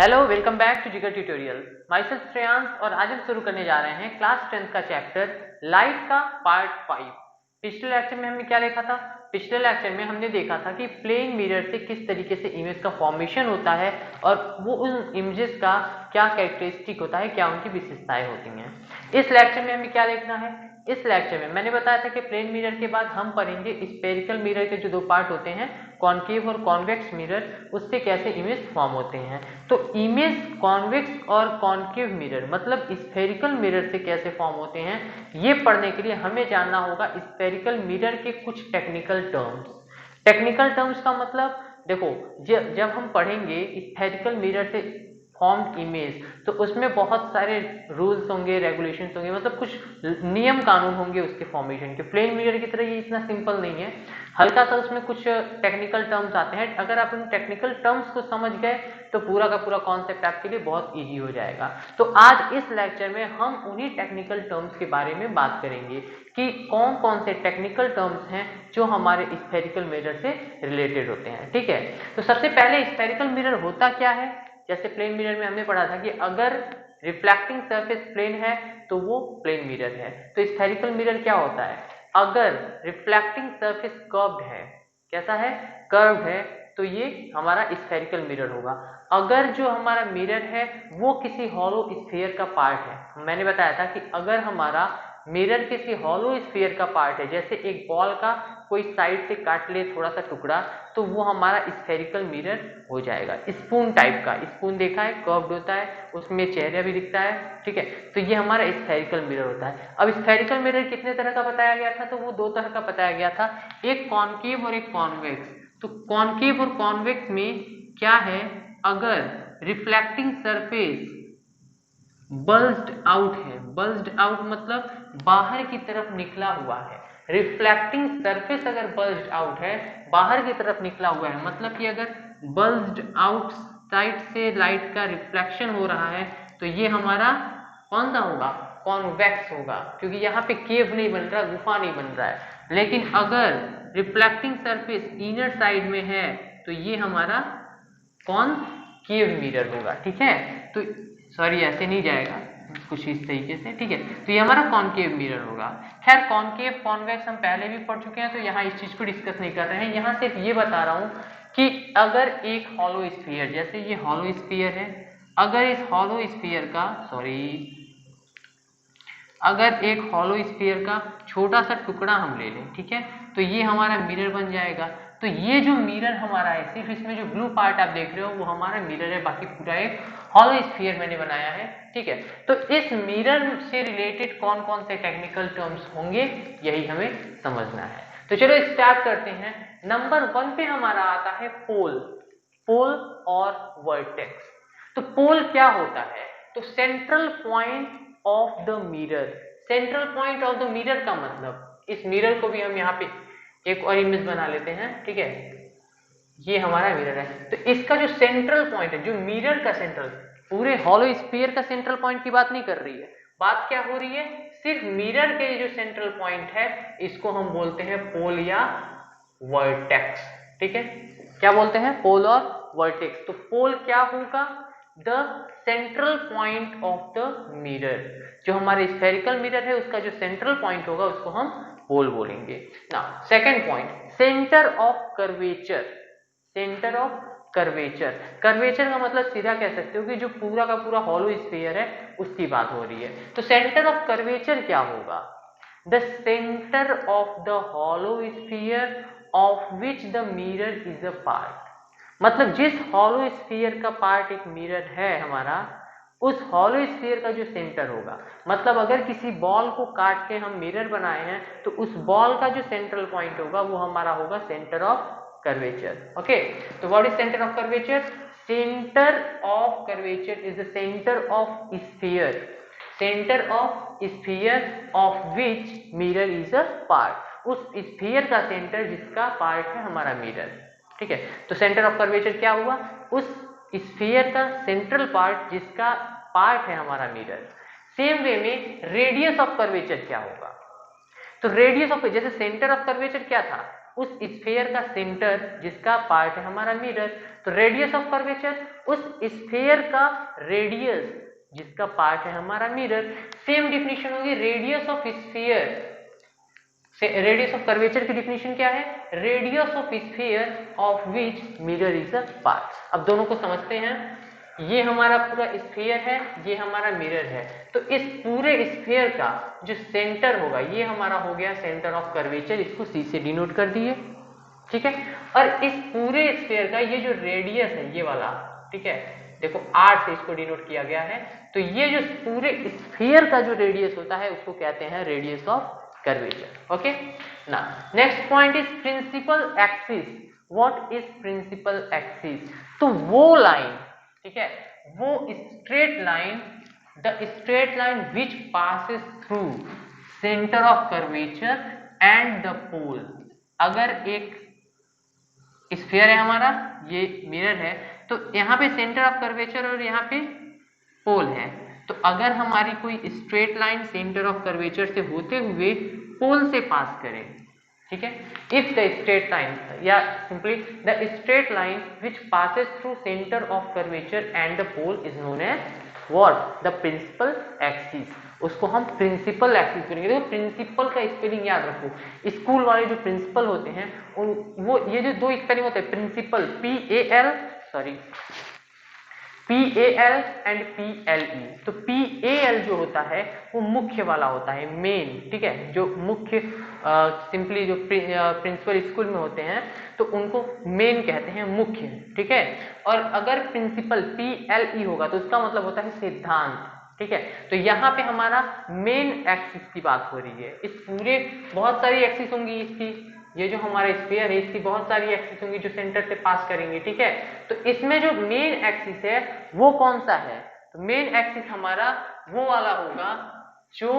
Hello, welcome back to जिगर tutorial. My self Shreyansh और आज हम शुरू करने जा रहे हैं क्लास 10th का चैप्टर लाइट का पार्ट 5। पिछले लेक्चर में हमने क्या देखा था? पिछले लेक्चर में हमने देखा था कि प्लेन मिरर से किस तरीके से इमेज का फॉर्मेशन होता है और वो उन इमेजेस का क्या कैरेक्टरिस्टिक होता है, क्या उनकी विशेषताएं होती हैं। इस लेक्चर में हमें क्या देखना है? इस लेक्चर में मैंने बताया था कि प्लेन मिरर के बाद हम पढ़ेंगे स्फेरिकल मिरर के जो दो पार्ट होते हैं, कॉन्केव और कॉन्वेक्स मिरर, उससे कैसे इमेज फॉर्म होते हैं। तो इमेज कॉन्वेक्स और कॉन्केव मिरर मतलब स्फेरिकल मिरर से कैसे फॉर्म होते हैं, ये पढ़ने के लिए हमें जानना होगा स्फेरिकल मिरर के कुछ टेक्निकल टर्म्स। टेक्निकल टर्म्स का मतलब देखो, जब हम पढ़ेंगे स्फेरिकल मिरर से फॉर्म इमेज तो उसमें बहुत सारे रूल्स होंगे, रेगुलेशंस होंगे, मतलब कुछ नियम कानून होंगे उसके फॉर्मेशन के। प्लेन मिरर की तरह ये इतना सिंपल नहीं है, हल्का सा उसमें कुछ टेक्निकल टर्म्स आते हैं। अगर आप उन टेक्निकल टर्म्स को समझ गए तो पूरा का पूरा कॉन्सेप्ट आपके लिए बहुत इजी हो जाएगा। तो आज इस लेक्चर में हम उन्हीं टेक्निकल टर्म्स के बारे में बात करेंगे कि कौन कौन से टेक्निकल टर्म्स हैं जो हमारे स्फेरिकल मिरर से रिलेटेड होते हैं। ठीक है, तो सबसे पहले स्फेरिकल मिरर होता क्या है। जैसे प्लेन मिरर में हमने पढ़ा था कि अगर रिफ्लेक्टिंग सरफेस प्लेन है तो वो प्लेन मिरर है। तो स्फेरिकल मिरर क्या होता है? अगर रिफ्लेक्टिंग सरफेस कर्व्ड है, कैसा है? कर्व्ड है, तो ये हमारा स्फेरिकल मिरर होगा। अगर जो हमारा मिरर है वो किसी हॉलो स्फीयर का पार्ट है, मैंने बताया था कि अगर हमारा मिरर किसी हॉलो स्फीयर का पार्ट है, जैसे एक बॉल का कोई साइड से काट ले थोड़ा सा टुकड़ा, तो वो हमारा स्फेरिकल मिरर हो जाएगा। स्पून टाइप का, स्पून देखा है, कर्व्ड होता है, उसमें चेहरा भी दिखता है। ठीक है, तो ये हमारा स्फेरिकल मिरर होता है। अब स्फेरिकल मिरर कितने तरह का बताया गया था? तो वो दो तरह का बताया गया था, एक कॉन्केव और एक कॉन्वेक्स। तो कॉन्केव और कॉन्वेक्स में क्या है? अगर रिफ्लेक्टिंग सरफेस बल्ज्ड आउट है, बल्ज्ड आउट मतलब बाहर की तरफ निकला हुआ है। रिफ्लेक्टिंग सरफेस अगर बल्ज्ड आउट है, बाहर की तरफ निकला हुआ है, मतलब कि अगर बल्ज्ड आउट साइड से लाइट का रिफ्लेक्शन हो रहा है, तो ये हमारा कौन सा होगा? कॉन्वेक्स होगा, क्योंकि यहाँ पे केव नहीं बन रहा, गुफा नहीं बन रहा है। लेकिन अगर रिफ्लेक्टिंग सरफेस इनर साइड में है तो ये हमारा कॉनकेव मिरर होगा। ठीक है, तो सॉरी ऐसे नहीं जाएगा, कुछ इस तरीके से। ठीक है, तो ये हमारा कॉनकेव मिरर होगा। खैर कॉनकेव कॉन्वेक्स हम पहले भी पढ़ चुके हैं, तो यहाँ इस चीज को डिस्कस नहीं कर रहे हैं। यहाँ सिर्फ ये बता रहा हूँ कि अगर एक हॉलो स्फीयर, जैसे ये हॉलो स्फीयर है, अगर इस हॉलो स्फीयर का अगर एक हॉलो स्फीयर का छोटा सा टुकड़ा हम ले लें, ठीक है, तो ये हमारा मिरर बन जाएगा। तो ये जो मिरर हमारा है, सिर्फ इसमें जो ब्लू पार्ट आप देख रहे हो वो हमारा मिरर है, बाकी पूरा एक हॉलो स्फीयर मैंने बनाया है। ठीक है, तो इस मिरर से रिलेटेड कौन कौन से टेक्निकल टर्म्स होंगे, यही हमें समझना है। तो चलो स्टार्ट करते हैं। नंबर 1 पे हमारा आता है पोल। पोल और वर्टेक्स। तो पोल क्या होता है? तो central point of the mirror. Central point of the mirror का मतलब, इस मिरर को भी हम यहाँ पे एक और इमेज बना लेते हैं। ठीक है, ये हमारा मिरर है, तो इसका जो सेंट्रल पॉइंट है, जो मिरर का सेंट्रल, पूरे हॉलो स्फीयर का सेंट्रल पॉइंट की बात नहीं कर रही है, बात क्या हो रही है? सिर्फ मिरर के जो सेंट्रल पॉइंट है, इसको हम बोलते हैं पोल या वर्टेक्स। ठीक है, क्या बोलते हैं? पोल और वर्टेक्स। तो पोल क्या होगा? The central point of the mirror. जो हमारे स्फेरिकल मिरर है उसका जो सेंट्रल पॉइंट होगा उसको हम पोल बोलेंगे। Now second point, centre of curvature. Centre of curvature. Curvature का मतलब सीधा कह सकते हो कि जो पूरा का पूरा हॉलो स्फीयर है उसकी बात हो रही है। तो सेंटर ऑफ कर्वेचर क्या होगा? The centre of the hollow sphere of which the mirror is a part. मतलब जिस हॉलो स्फीयर का पार्ट एक मिरर है हमारा, उस हॉलो स्फीयर का जो सेंटर होगा, मतलब अगर किसी बॉल को काट के हम मिरर बनाए हैं तो उस बॉल का जो सेंट्रल पॉइंट होगा वो हमारा होगा centre of curvature. Okay, so what is center of curvature? Center of curvature is the center of sphere. Center of sphere of which mirror is a part. उस sphere का centre जिसका part है हमारा mirror. ठीक है, तो centre of curvature क्या हुआ? उस स्फीयर का सेंट्रल पार्ट जिसका पार्ट है हमारा मिरर। सेम वे में रेडियस ऑफ कर्वेचर क्या होगा? तो रेडियस ऑफ, जैसे सेंटर ऑफ कर्वेचर क्या था? उस स्फीयर का सेंटर जिसका पार्ट है हमारा मिरर, तो रेडियस ऑफ कर्वेचर उस स्फीयर का रेडियस जिसका पार्ट है हमारा मिरर। सेम डिफिनीशन होगी radius of sphere, radius of curvature की डिफिनीशन क्या है, radius of sphere of which mirror is a part. अब दोनों को समझते हैं, ये हमारा पूरा स्फीयर है, ये हमारा मिरर है, तो इस पूरे स्फीयर का जो सेंटर होगा ये हमारा हो गया सेंटर ऑफ कर्वेचर, इसको सी से डिनोट कर दिए, ठीक है। और इस पूरे स्फीयर का ये जो रेडियस है ये वाला, ठीक है, देखो आर से इसको डिनोट किया गया है, तो ये जो पूरे स्फीयर का जो रेडियस होता है उसको कहते हैं रेडियस ऑफ कर्वेचर। ओके, ना next point is principal axis. What is principal axis? तो वो लाइन, ठीक है, वो straight line, the straight line which passes through centre of curvature and the pole. अगर एक स्फीयर है हमारा, ये मिरर है, तो यहाँ पे सेंटर ऑफ कर्वेचर और यहाँ पे पोल है, तो अगर हमारी कोई straight line centre of curvature से होते हुए पोल से पास करे, ठीक है, इफ द स्ट्रेट लाइन या simply the straight line which passes through centre of curvature and the pole is known as what, the principal axis. उसको हम प्रिंसिपल एक्सिस बोलेंगे। देखो प्रिंसिपल का स्पेलिंग याद रखो, स्कूल वाले जो प्रिंसिपल होते हैं वो ये जो दो स्पेलिंग होते हैं प्रिंसिपल, PAL एंड PLE। तो PAL जो होता है वो मुख्य वाला होता है, मेन, ठीक है, जो मुख्य सिंपली जो प्रिंसिपल स्कूल में होते हैं तो उनको मेन कहते हैं, मुख्य, ठीक है। और अगर प्रिंसिपल PLE होगा तो उसका मतलब होता है सिद्धांत, ठीक है। तो यहाँ पे हमारा मेन एक्सिस की बात हो रही है। इस पूरे बहुत सारी एक्सिस होंगी इसकी, ये जो हमारा स्फीयर है इसकी बहुत सारी एक्सिस होंगी जो सेंटर से पास करेंगे, ठीक है। तो इसमें जो मेन एक्सिस है वो कौन सा है, तो मेन एक्सिस हमारा वो वाला होगा जो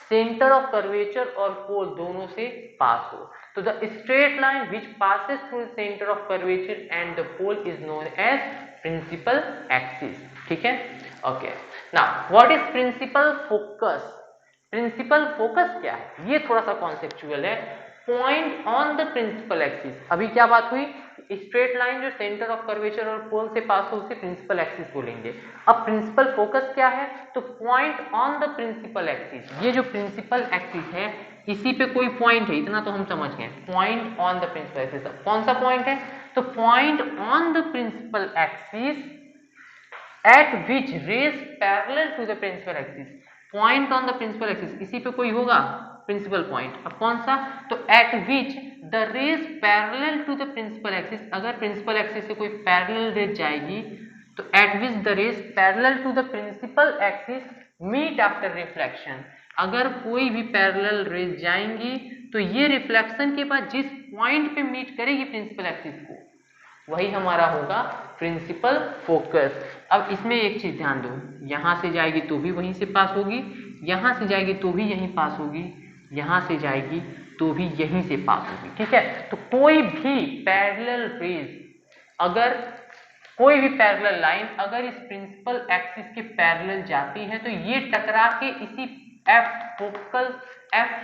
सेंटर ऑफ कर्वेचर और पोल दोनों से पास हो। तो the straight line which passes through centre of curvature and the pole is known as principal axis, ठीक है। Okay, now what is principal focus? Principal focus क्या है, ये थोड़ा सा कॉन्सेप्चुअल है। Point on the principal axis, अभी क्या बात हुई, स्ट्रेट लाइन जो सेंटर ऑफ कर्वेचर और पोल से पास हो उसे प्रिंसिपल एक्सिस बोलेंगे। अब प्रिंसिपल फोकस क्या है, तो point on the principal axis. ये जो प्रिंसिपल एक्सिस है इसी पे कोई पॉइंट है, इतना तो हम समझ गए, point on the principal axis. कौन सा पॉइंट है, तो point on the principal axis at which rays parallel to the principal axis. Point on the principal axis, इसी पे कोई होगा प्रिंसिपल पॉइंट। अब कौन सा, तो at which the rays parallel to the principal axis. अगर प्रिंसिपल एक्सिस से कोई पैरेलल रेज जाएगी तो at which the rays parallel to the principal axis meet after reflection. अगर कोई भी पैरेलल रेज जाएंगी तो ये रिफ्लेक्शन के बाद जिस पॉइंट पे मीट करेगी प्रिंसिपल एक्सिस को वही हमारा होगा प्रिंसिपल फोकस। अब इसमें एक चीज ध्यान दो, यहां से जाएगी तो भी वहीं से पास होगी, यहां से जाएगी तो भी यहीं पास होगी, यहां से जाएगी तो भी यहीं से पास होगी, ठीक है। तो कोई भी पैरेलल रेज, अगर कोई भी पैरेलल लाइन अगर इस प्रिंसिपल एक्सिस के पैरेलल जाती है तो ये टकरा के इसी एफ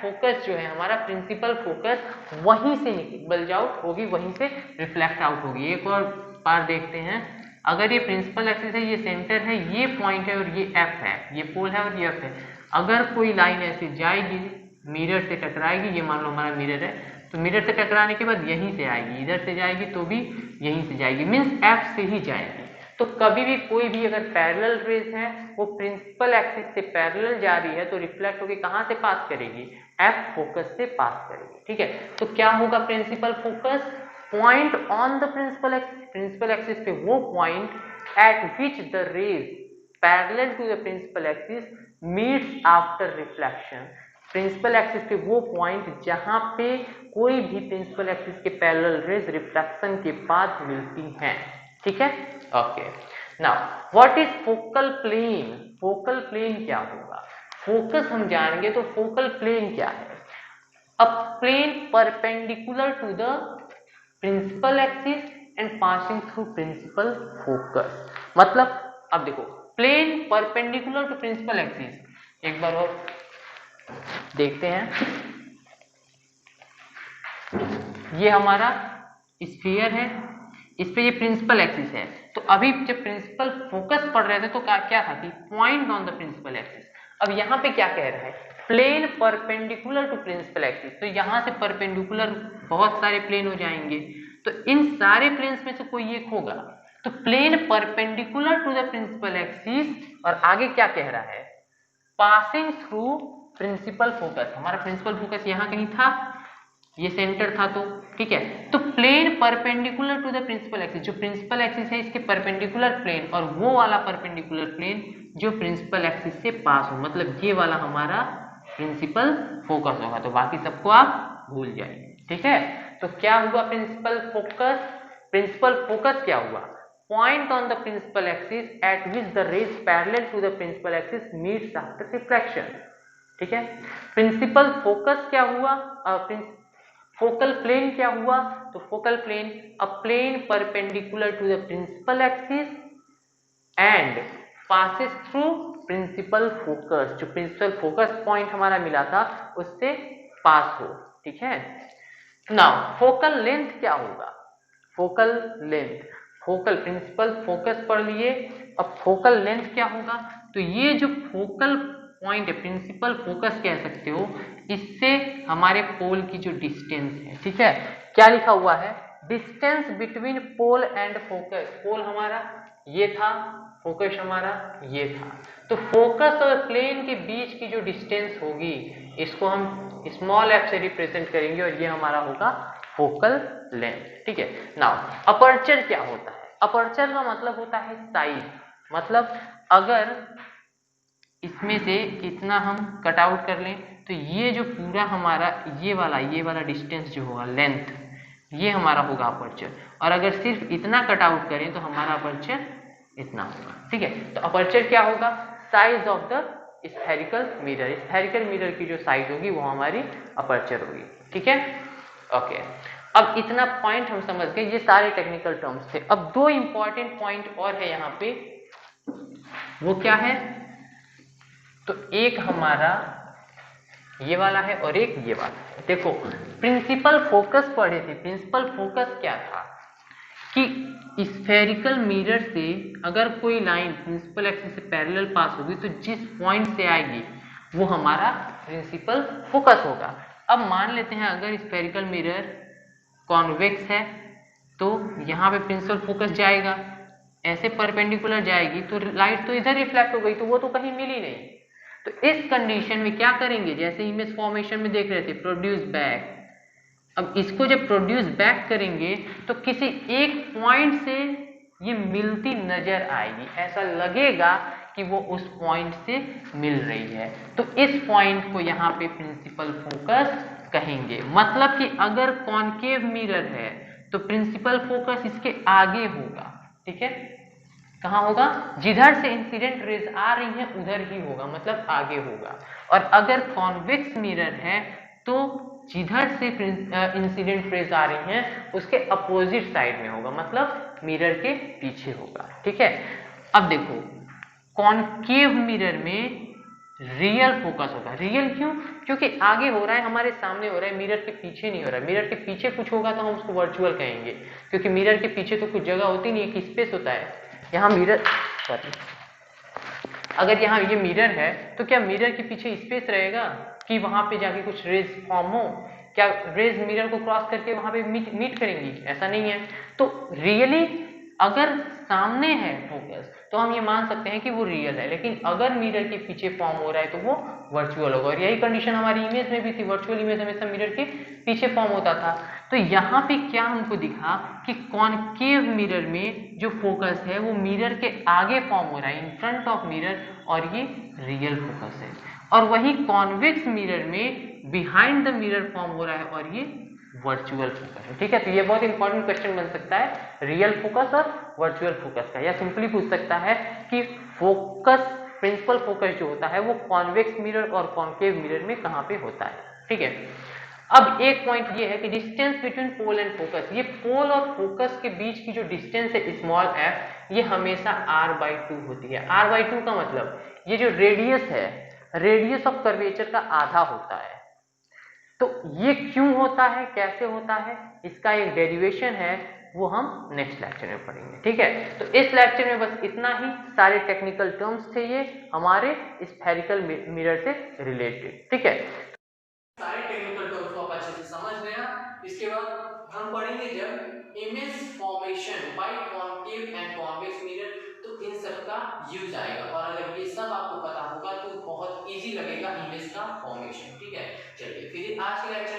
फोकस जो है हमारा प्रिंसिपल फोकस वहीं से बल्ज आउट होगी, वहीं से रिफ्लेक्ट आउट होगी। एक और बार देखते हैं, अगर ये प्रिंसिपल एक्सिस है, ये सेंटर है, ये पॉइंट है और ये एफ है, ये पोल है और ये एफ है। अगर कोई लाइन ऐसे जाएगी मिरर से टकराएगी, ये मान लो हमारा मिरर है, तो मिरर से टकराने के बाद यहीं से आएगी, इधर से जाएगी तो भी यहीं से जाएगी, मीन्स एफ से ही जाएगी। तो कभी भी कोई भी अगर पैरेलल रेज है वो प्रिंसिपल एक्सिस से पैरेलल जा रही है तो रिफ्लेक्ट होकर कहां से पास करेगी, एफ फोकस से पास करेगी, ठीक है। तो क्या होगा principal focus, point on the principal axis, principal axis पे वो point at which the rays parallel to the principal axis meets after reflection. Principal axis पे वो पॉइंट जहां पे कोई भी प्रिंसिपल एक्सिस के पैरेलल रेज रिफ्लेक्शन के बाद मिलती हैं, ठीक है। Okay, now what is focal plane? Focal plane क्या होगा, फोकस हम जानेंगे तो फोकल प्लेन क्या है, a plane perpendicular to the principal axis and passing through principal focus. मतलब अब देखो, plane perpendicular to principal axis, एक बार और देखते हैं। ये हमारा स्फीयर है, इस पे ये प्रिंसिपल एक्सिस है। तो अभी जब प्रिंसिपल फोकस पढ़ रहे थे तो क्या था कि point on the principal axis. अब यहाँ पे क्या कह रहा है, plane perpendicular to principal axis. तो यहाँ से परपेंडिकुलर बहुत सारे प्लेन हो जाएंगे, तो इन सारे प्लेन्स में से कोई एक होगा। तो plane perpendicular to the principal axis, और आगे क्या कह रहा है, पासिंग थ्रू प्रिंसिपल फोकस। हमारा प्रिंसिपल फोकस यहाँ कहीं था, ये सेंटर था, तो ठीक है। तो plane perpendicular to the principal axis, जो प्रिंसिपल एक्सिस है इसके परपेंडिकुलर प्लेन, और वो वाला परपेंडिकुलर प्लेन जो प्रिंसिपल एक्सिस से पास हो, मतलब ये वाला हमारा प्रिंसिपल फोकस होगा। तो बाकी सबको आप भूल जाइए, ठीक है। तो क्या हुआ प्रिंसिपल फोकस, प्रिंसिपल फोकस क्या हुआ, point on the principal axis at which the rays parallel to the principal axis meets after reflection, ठीक है। प्रिंसिपल फोकस क्या हुआ, फोकल प्लेन क्या हुआ, तो focal plane a plane perpendicular to the principal axis and passes through principal focus, जो principal focus point हमारा मिला था उससे पास हो, ठीक है। नाउ फोकल लेंथ क्या होगा, focal length, focal principal focus पढ़ लिए, अब फोकल लेंथ क्या होगा, तो ये जो फोकल पॉइंट है, प्रिंसिपल फोकस कह सकते हो, इससे हमारे पोल की जो डिस्टेंस है, ठीक है। क्या लिखा हुआ है, distance between pole and focus. Pole हमारा ये था, फोकस हमारा ये था। तो फोकस और प्लेन के बीच की जो डिस्टेंस होगी इसको हम स्मॉल एफ से रिप्रेजेंट करेंगे, और ये हमारा होगा फोकल लेंथ, ठीक है। नाउ अपर्चर क्या होता है, अपर्चर का मतलब होता है साइज, मतलब अगर इसमें से इतना हम कट आउट कर लें तो ये जो पूरा हमारा ये वाला डिस्टेंस जो होगा लेंथ, ये हमारा होगा अपर्चर। और अगर सिर्फ इतना कट आउट करें तो हमारा अपर्चर इतना होगा, ठीक है। तो अपर्चर क्या होगा, size of the spherical mirror, spherical mirror की जो साइज होगी वो हमारी अपर्चर होगी, ठीक है। ओके, अब इतना पॉइंट हम समझ गए, ये सारे टेक्निकल टर्म्स थे। अब दो इंपॉर्टेंट पॉइंट और है यहाँ पे, वो क्या है, तो एक हमारा ये वाला है और एक ये वाला है। देखो प्रिंसिपल फोकस पढ़े थे, प्रिंसिपल फोकस क्या था कि स्फेरिकल मिरर से अगर कोई लाइन प्रिंसिपल एक्सिस से पैरेलल पास होगी तो जिस पॉइंट से आएगी वो हमारा प्रिंसिपल फोकस होगा। अब मान लेते हैं अगर स्फेरिकल मिरर कॉन्वेक्स है तो यहाँ पे प्रिंसिपल फोकस जाएगा, ऐसे परपेंडिकुलर जाएगी तो लाइट तो इधर रिफ्लेक्ट हो गई, तो वो तो कहीं मिली नहीं। तो इस कंडीशन में क्या करेंगे, जैसे इमेज फॉर्मेशन में देख रहे थे, प्रोड्यूस बैक। अब इसको जब प्रोड्यूस बैक करेंगे तो किसी एक पॉइंट से ये मिलती नजर आएगी, ऐसा लगेगा कि वो उस पॉइंट से मिल रही है, तो इस पॉइंट को यहाँ पे प्रिंसिपल फोकस कहेंगे। मतलब कि अगर कॉन्केव मिरर है तो प्रिंसिपल फोकस इसके आगे होगा, ठीक है। कहाँ होगा, जिधर से इंसिडेंट रेज आ रही है उधर ही होगा, मतलब आगे होगा। और अगर कॉन्वेक्स मिरर है तो जिधर से इंसिडेंट रेज आ रही हैं उसके अपोजिट साइड में होगा, मतलब मिरर के पीछे होगा, ठीक है। अब देखो कॉन्केव मिरर में रियल फोकस होगा, रियल क्यों, क्योंकि आगे हो रहा है, हमारे सामने हो रहा है, मिरर के पीछे नहीं हो रहा है। मिरर के पीछे कुछ होगा तो हम उसको वर्चुअल कहेंगे, क्योंकि मिरर के पीछे तो कुछ जगह होती नहीं है, एक स्पेस होता है। यहाँ मिरर, अगर यहाँ ये मिरर है तो क्या मिरर के पीछे स्पेस रहेगा कि वहां पे जाके कुछ रेज फॉर्म हो, क्या रेज मिरर को क्रॉस करके वहां पे मीट करेंगी, ऐसा नहीं है। तो रियली अगर सामने है फोकस तो हम ये मान सकते हैं कि वो रियल है, लेकिन अगर मिरर के पीछे फॉर्म हो रहा है तो वो वर्चुअल होगा। और यही कंडीशन हमारी इमेज में भी थी, वर्चुअल इमेज हमेशा मिरर के पीछे फॉर्म होता था। तो यहाँ पे क्या हमको दिखा कि कॉन्केव मिरर में जो फोकस है वो मिरर के आगे फॉर्म हो रहा है, इन फ्रंट ऑफ मिरर, और ये रियल फोकस है। और वही कॉन्वेक्स मिरर में बिहाइंड द मिरर फॉर्म हो रहा है और ये वर्चुअल फोकस है, ठीक है। तो ये बहुत इंपॉर्टेंट क्वेश्चन बन सकता है रियल फोकस और वर्चुअल फोकस का, या सिंपली पूछ सकता है कि फोकस, प्रिंसिपल फोकस जो होता है वो कॉन्वेक्स मिरर और कॉन्केव मिरर में कहाँ पे होता है, ठीक है। अब एक पॉइंट ये है कि distance between pole and focus, ये पोल और फोकस के बीच की जो डिस्टेंस है स्मॉल एफ, ये हमेशा r/2 होती है। r/2 का मतलब ये जो रेडियस है, रेडियस ऑफ कर्वेचर का आधा होता है। तो ये क्यों होता है, कैसे होता है, इसका एक डेरिवेशन है, वो हम नेक्स्ट लेक्चर में पढ़ेंगे। ठीक है, तो इस लेक्चर में बस इतना ही। सारे टेक्निकल टर्म्स थे ये हमारे स्फेरिकल मिरर से रिलेटेड। ठीक है, सारे टेक्निकल टर्म्स को आप अच्छे से समझ गए। इसके बाद हम पढ़ेंगे जब image formation by concave and convex mirror, तो इन सब का यूज आएगा। और अगर ये सब आपको पता होगा तो बहुत इजी लगेगा इमेज का फॉर्मेशन। ठीक है, चलिए फिर आज के लेक्चर